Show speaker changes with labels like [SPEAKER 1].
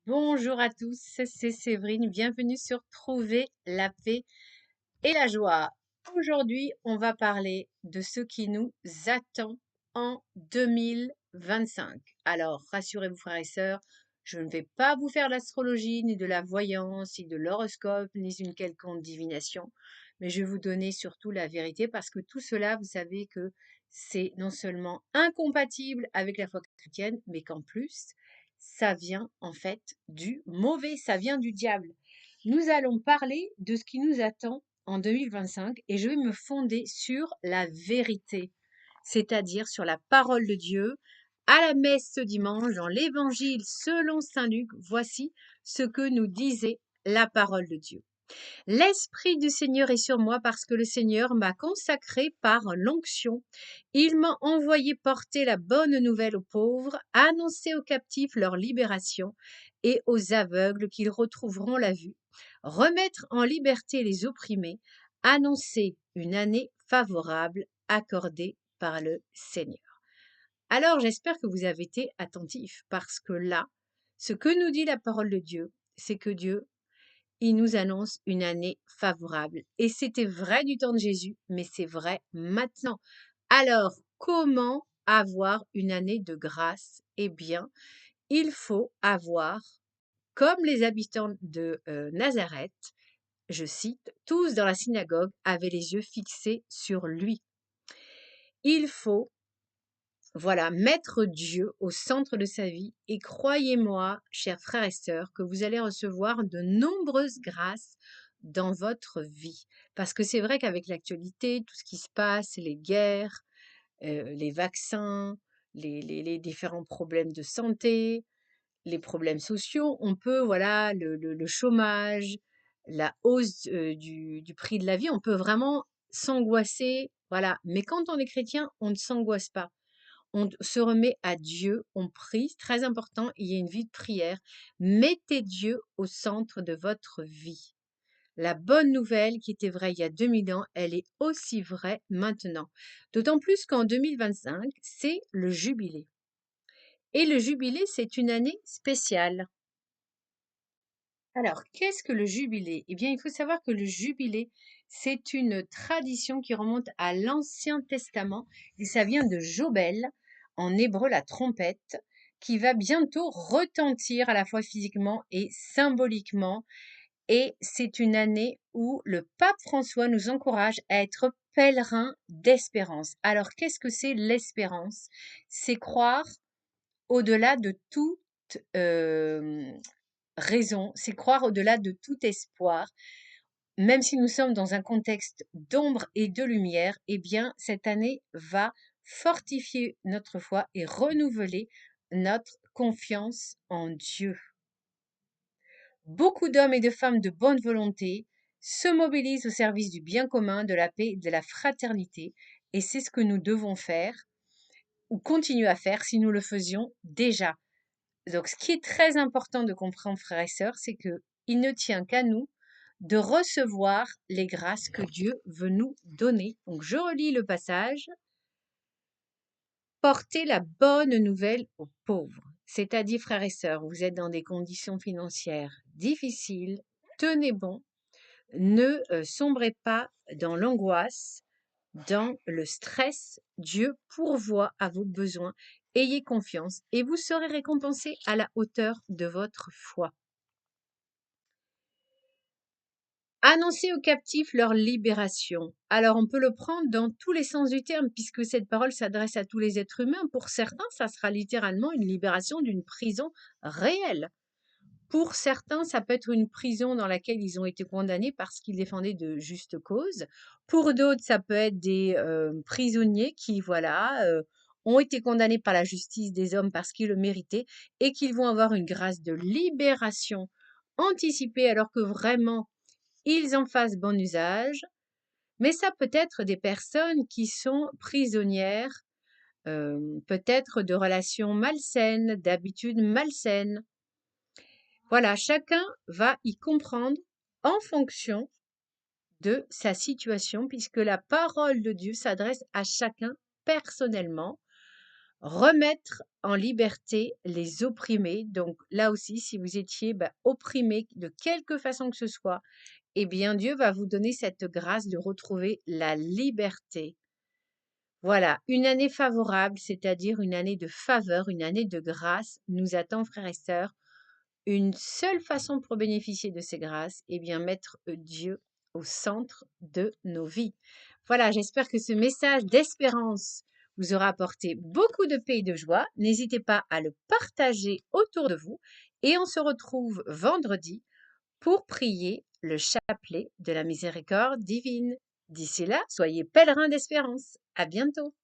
[SPEAKER 1] Bonjour à tous, c'est Séverine. Bienvenue sur Trouver la paix et la joie. Aujourd'hui, on va parler de ce qui nous attend en 2025. Alors, rassurez-vous, frères et sœurs, je ne vais pas vous faire de l'astrologie, ni de la voyance, ni de l'horoscope, ni une quelconque divination, mais je vais vous donner surtout la vérité parce que tout cela, vous savez que c'est non seulement incompatible avec la foi chrétienne, mais qu'en plus, ça vient en fait du mauvais, ça vient du diable. Nous allons parler de ce qui nous attend en 2025 et je vais me fonder sur la vérité, c'est-à-dire sur la parole de Dieu. À la messe ce dimanche, dans l'évangile selon saint Luc, voici ce que nous disait la parole de Dieu. L'Esprit du Seigneur est sur moi parce que le Seigneur m'a consacré par l'onction. Il m'a envoyé porter la bonne nouvelle aux pauvres, annoncer aux captifs leur libération et aux aveugles qu'ils retrouveront la vue, remettre en liberté les opprimés, annoncer une année favorable accordée par le Seigneur. Alors j'espère que vous avez été attentifs parce que là, ce que nous dit la parole de Dieu, c'est que Dieu il nous annonce une année favorable. Et c'était vrai du temps de Jésus, mais c'est vrai maintenant. Alors, comment avoir une année de grâce? Eh bien, il faut avoir, comme les habitants de Nazareth, je cite, tous dans la synagogue avaient les yeux fixés sur lui. Il faut voilà, mettre Dieu au centre de sa vie et croyez-moi, chers frères et sœurs, que vous allez recevoir de nombreuses grâces dans votre vie. Parce que c'est vrai qu'avec l'actualité, tout ce qui se passe, les guerres, les vaccins, les différents problèmes de santé, les problèmes sociaux, on peut, voilà, le chômage, la hausse du prix de la vie, on peut vraiment s'angoisser, voilà. Mais quand on est chrétien, on ne s'angoisse pas, on se remet à Dieu, on prie, c'est très important, il y a une vie de prière. Mettez Dieu au centre de votre vie. La bonne nouvelle qui était vraie il y a 2000 ans, elle est aussi vraie maintenant. D'autant plus qu'en 2025, c'est le jubilé. Et le jubilé, c'est une année spéciale. Alors, qu'est-ce que le jubilé? Eh bien, il faut savoir que le jubilé, c'est une tradition qui remonte à l'Ancien Testament et ça vient de Jobel, en hébreu la trompette, qui va bientôt retentir à la fois physiquement et symboliquement. Et c'est une année où le pape François nous encourage à être pèlerins d'espérance. Alors, qu'est-ce que c'est l'espérance? C'est croire au-delà de toute raison, c'est croire au-delà de tout espoir. Même si nous sommes dans un contexte d'ombre et de lumière, eh bien, cette année va fortifier notre foi et renouveler notre confiance en Dieu. Beaucoup d'hommes et de femmes de bonne volonté se mobilisent au service du bien commun, de la paix et de la fraternité, et c'est ce que nous devons faire ou continuer à faire si nous le faisions déjà. Donc, ce qui est très important de comprendre, frères et sœurs, c'est que il ne tient qu'à nous de recevoir les grâces que Dieu veut nous donner. Donc, je relis le passage. Portez la bonne nouvelle aux pauvres. C'est-à-dire, frères et sœurs, vous êtes dans des conditions financières difficiles, tenez bon, ne sombrez pas dans l'angoisse, dans le stress. Dieu pourvoit à vos besoins. Ayez confiance et vous serez récompensés à la hauteur de votre foi. Annoncer aux captifs leur libération. Alors, on peut le prendre dans tous les sens du terme, puisque cette parole s'adresse à tous les êtres humains. Pour certains, ça sera littéralement une libération d'une prison réelle. Pour certains, ça peut être une prison dans laquelle ils ont été condamnés parce qu'ils défendaient de justes causes. Pour d'autres, ça peut être des prisonniers qui, voilà, ont été condamnés par la justice des hommes parce qu'ils le méritaient et qu'ils vont avoir une grâce de libération anticipée alors que vraiment ils en fassent bon usage. Mais ça peut être des personnes qui sont prisonnières, peut-être de relations malsaines, d'habitudes malsaines. Voilà, chacun va y comprendre en fonction de sa situation, puisque la parole de Dieu s'adresse à chacun personnellement. remettre en liberté les opprimés. Donc là aussi, si vous étiez opprimé de quelque façon que ce soit, eh bien Dieu va vous donner cette grâce de retrouver la liberté. Voilà, une année favorable, c'est-à-dire une année de faveur, une année de grâce, nous attend, frères et sœurs. Une seule façon pour bénéficier de ces grâces, eh bien mettre Dieu au centre de nos vies. Voilà, j'espère que ce message d'espérance vous aura apporté beaucoup de paix et de joie. N'hésitez pas à le partager autour de vous et on se retrouve vendredi pour prier le chapelet de la miséricorde divine. D'ici là, soyez pèlerins d'espérance. À bientôt.